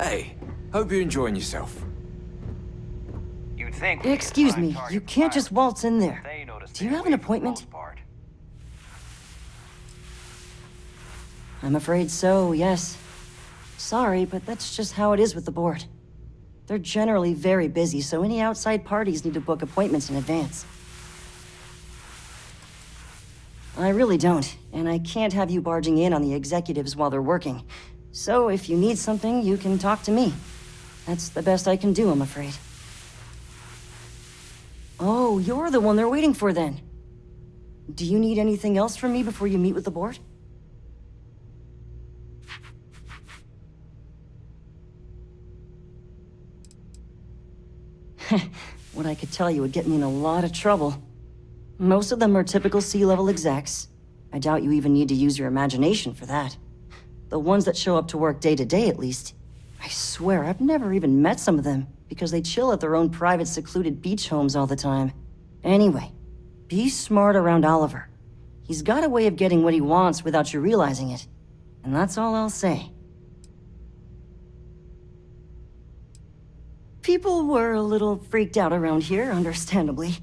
Hey, hope you're enjoying yourself. You'd think. Excuse me, you can't just waltz in there. Do you have an appointment? I'm afraid so, yes. Sorry, but that's just how it is with the board. They're generally very busy, so any outside parties need to book appointments in advance. I really don't, and I can't have you barging in on the executives while they're working. So if you need something, you can talk to me. That's the best I can do, I'm afraid. Oh, you're the one they're waiting for then. Do you need anything else from me before you meet with the board? What I could tell you would get me in a lot of trouble. Most of them are typical C-level execs. I doubt you even need to use your imagination for that. The ones that show up to work day to day, at least. I swear, I've never even met some of them, because they chill at their own private secluded beach homes all the time. Anyway, be smart around Oliver. He's got a way of getting what he wants without you realizing it. And that's all I'll say. People were a little freaked out around here, understandably.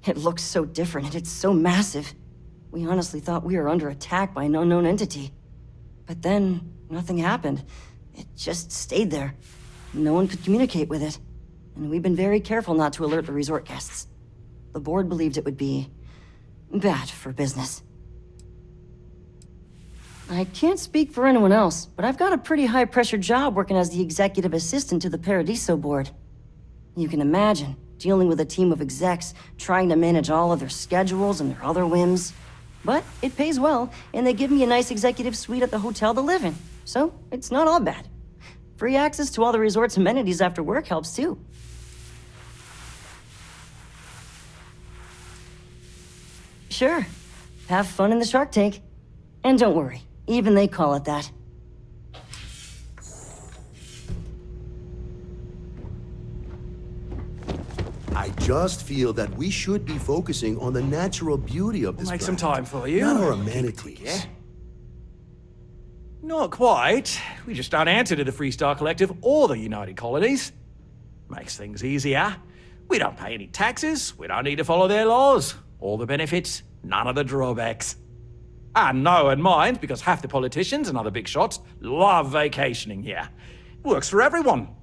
It looks so different and it's so massive. We honestly thought we were under attack by an unknown entity. But then, nothing happened. It just stayed there. No one could communicate with it. And we've been very careful not to alert the resort guests. The board believed it would be bad for business. I can't speak for anyone else, but I've got a pretty high-pressure job working as the executive assistant to the Paradiso board. You can imagine, dealing with a team of execs, trying to manage all of their schedules and their other whims. But it pays well, and they give me a nice executive suite at the hotel to live in. So, it's not all bad. Free access to all the resort's amenities after work helps too. Sure. Have fun in the shark tank. And don't worry, even they call it that. I just feel that we should be focusing on the natural beauty of this We'll make some planet, time for you. not our amenities. Yeah? Not quite. We just don't answer to the Freestar Collective or the United Colonies. Makes things easier. We don't pay any taxes, we don't need to follow their laws. All the benefits, none of the drawbacks. And no one minds, because half the politicians and other big shots love vacationing here. Works for everyone.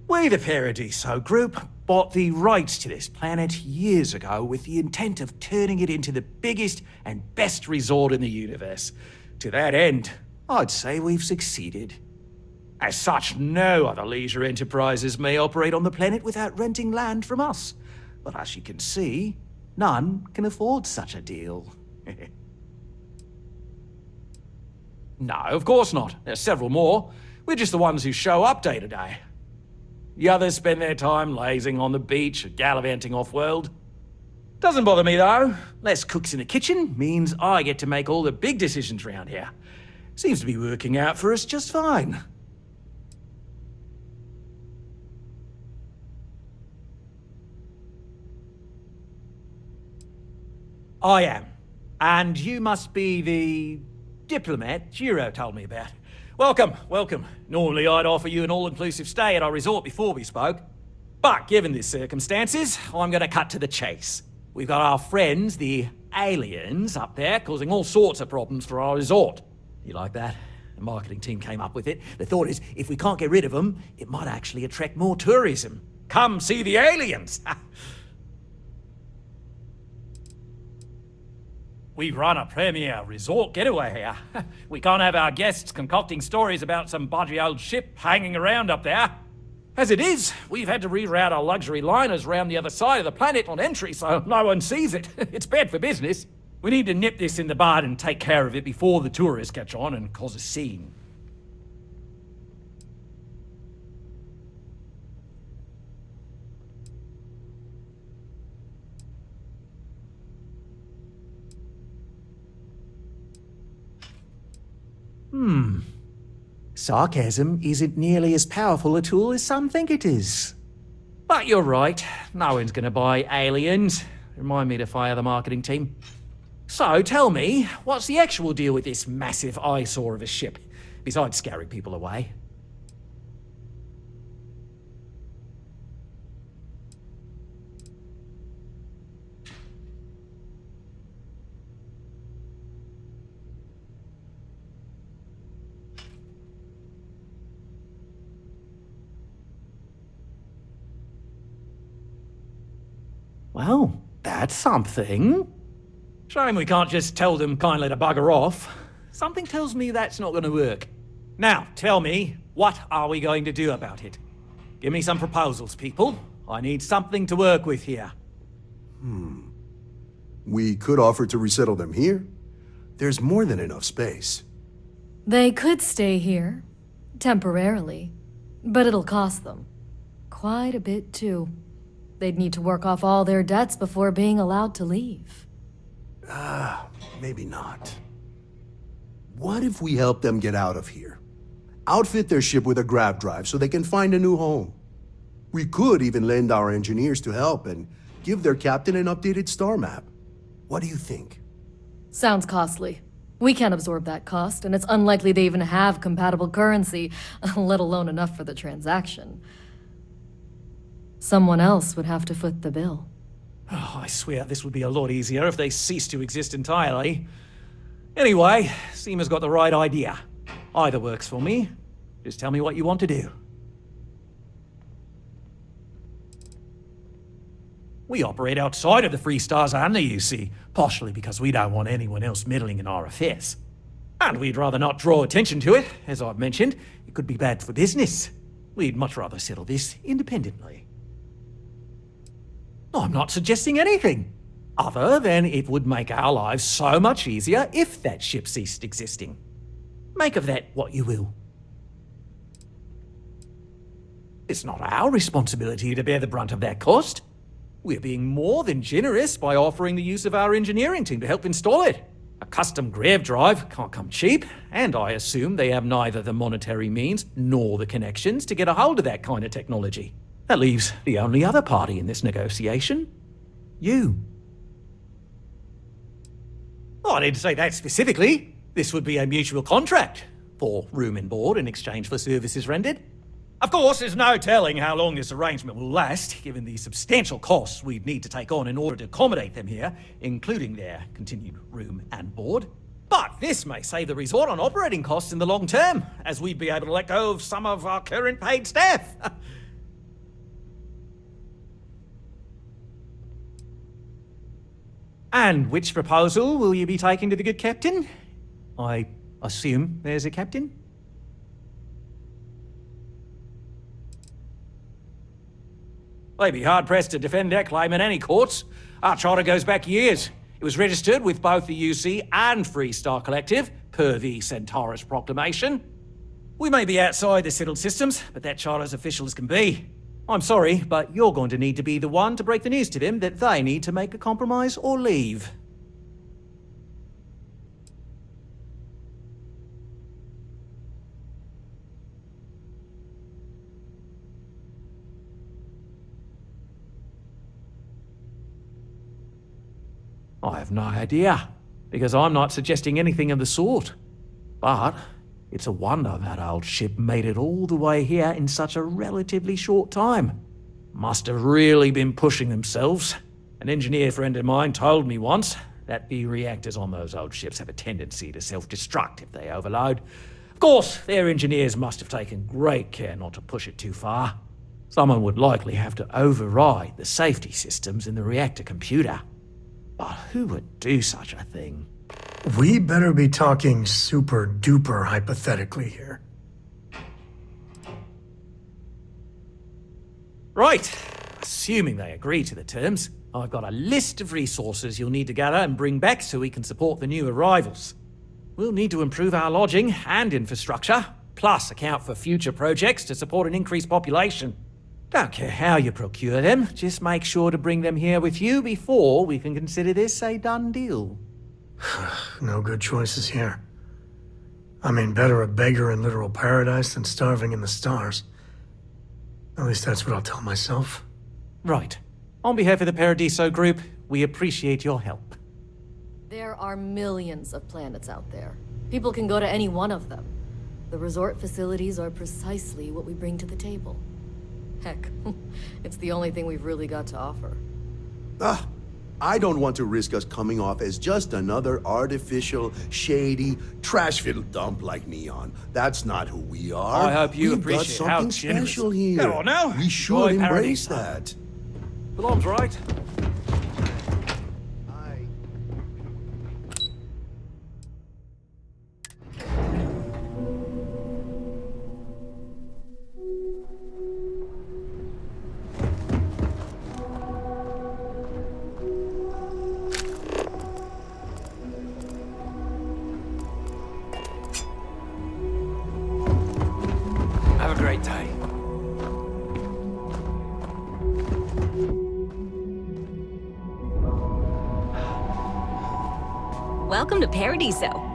We, the Paradiso Group, bought the rights to this planet years ago with the intent of turning it into the biggest and best resort in the universe. To that end, I'd say we've succeeded. As such, no other leisure enterprises may operate on the planet without renting land from us. But as you can see, none can afford such a deal. No, of course not. There's several more. We're just the ones who show up day to day. The others spend their time lazing on the beach or gallivanting off-world. Doesn't bother me, though. Less cooks in the kitchen means I get to make all the big decisions around here. Seems to be working out for us just fine. I am. And you must be the diplomat Giro told me about. Welcome, welcome. Normally I'd offer you an all-inclusive stay at our resort before we spoke. But given the circumstances, I'm gonna cut to the chase. We've got our friends, the aliens, up there causing all sorts of problems for our resort. You like that? The marketing team came up with it. The thought is, if we can't get rid of them, it might actually attract more tourism. Come see the aliens! We run a premier resort getaway here. We can't have our guests concocting stories about some budgy old ship hanging around up there. As it is, we've had to reroute our luxury liners around the other side of the planet on entry so no one sees it. It's bad for business. We need to nip this in the bud and take care of it before the tourists catch on and cause a scene. Sarcasm isn't nearly as powerful a tool as some think it is. But you're right, no one's gonna buy aliens. Remind me to fire the marketing team. So tell me, what's the actual deal with this massive eyesore of a ship? besides scaring people away. Well, that's something. Shame we can't just tell them kindly to bugger off. Something tells me that's not going to work. Now, tell me, what are we going to do about it? Give me some proposals, people. I need something to work with here. We could offer to resettle them here. There's more than enough space. They could stay here, temporarily, but it'll cost them. Quite a bit, too. They'd need to work off all their debts before being allowed to leave. Maybe not. What if we help them get out of here? Outfit their ship with a grav drive so they can find a new home. We could even lend our engineers to help and give their captain an updated star map. What do you think? Sounds costly. We can't absorb that cost, and it's unlikely they even have compatible currency, let alone enough for the transaction. Someone else would have to foot the bill. Oh, I swear this would be a lot easier if they ceased to exist entirely. Anyway, Seema's got the right idea. Either works for me. Just tell me what you want to do. We operate outside of the Free Stars and the UC, partially because we don't want anyone else meddling in our affairs. And we'd rather not draw attention to it. As I've mentioned, it could be bad for business. We'd much rather settle this independently. I'm not suggesting anything, other than it would make our lives so much easier if that ship ceased existing. Make of that what you will. It's not our responsibility to bear the brunt of that cost. We're being more than generous by offering the use of our engineering team to help install it. A custom grav drive can't come cheap, and I assume they have neither the monetary means nor the connections to get a hold of that kind of technology. That leaves the only other party in this negotiation. You. Oh, I didn't say that specifically. This would be a mutual contract for room and board in exchange for services rendered. Of course, there's no telling how long this arrangement will last, given the substantial costs we'd need to take on in order to accommodate them here, including their continued room and board. But this may save the resort on operating costs in the long term, as we'd be able to let go of some of our current paid staff. And which proposal will you be taking to the good captain? I assume there's a captain? They'd be hard-pressed to defend their claim in any courts. Our charter goes back years. It was registered with both the UC and Free Star Collective, per the Centaurus Proclamation. We may be outside the settled systems, but that charter's official as can be. I'm sorry, but you're going to need to be the one to break the news to them that they need to make a compromise or leave. I have no idea, because I'm not suggesting anything of the sort. But it's a wonder that old ship made it all the way here in such a relatively short time. Must have really been pushing themselves. An engineer friend of mine told me once that the reactors on those old ships have a tendency to self-destruct if they overload. Of course, their engineers must have taken great care not to push it too far. Someone would likely have to override the safety systems in the reactor computer. But who would do such a thing? We better be talking super duper hypothetically here. Right. Assuming they agree to the terms, I've got a list of resources you'll need to gather and bring back so we can support the new arrivals. We'll need to improve our lodging and infrastructure, plus account for future projects to support an increased population. Don't care how you procure them, just make sure to bring them here with you before we can consider this a done deal. No good choices here. I mean, better a beggar in literal paradise than starving in the stars. At least that's what I'll tell myself. Right. On behalf of the Paradiso Group, we appreciate your help. There are millions of planets out there. People can go to any one of them. The resort facilities are precisely what we bring to the table. Heck, it's the only thing we've really got to offer. Ah, I don't want to risk us coming off as just another artificial, shady, trash-filled dump like Neon. That's not who we are. I hope you We've appreciate got how something generous. special here. Go on now. We should Enjoy embrace paradise. that. Alarm's right. Have a great day. Welcome to Paradiso.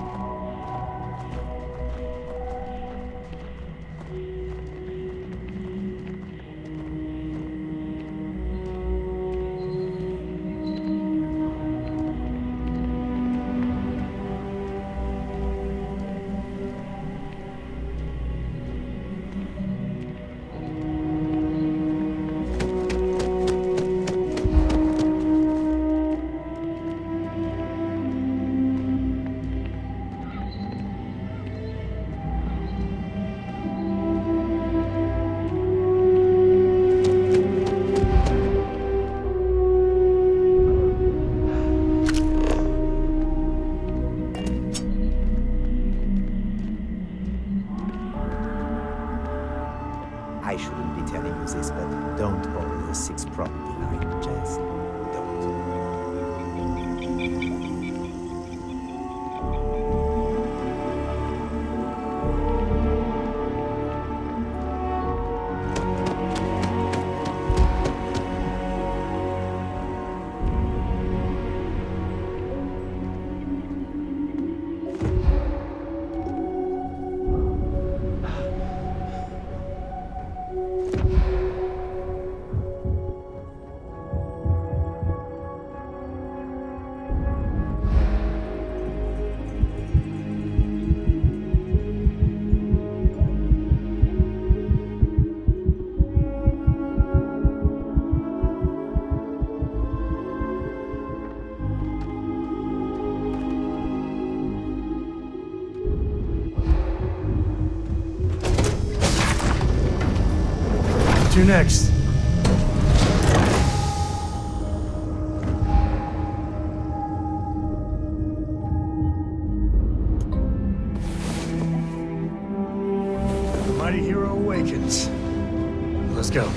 I shouldn't be telling you this, but don't borrow the 6 property line. Just don't. You next. The mighty hero awakens. Let's go.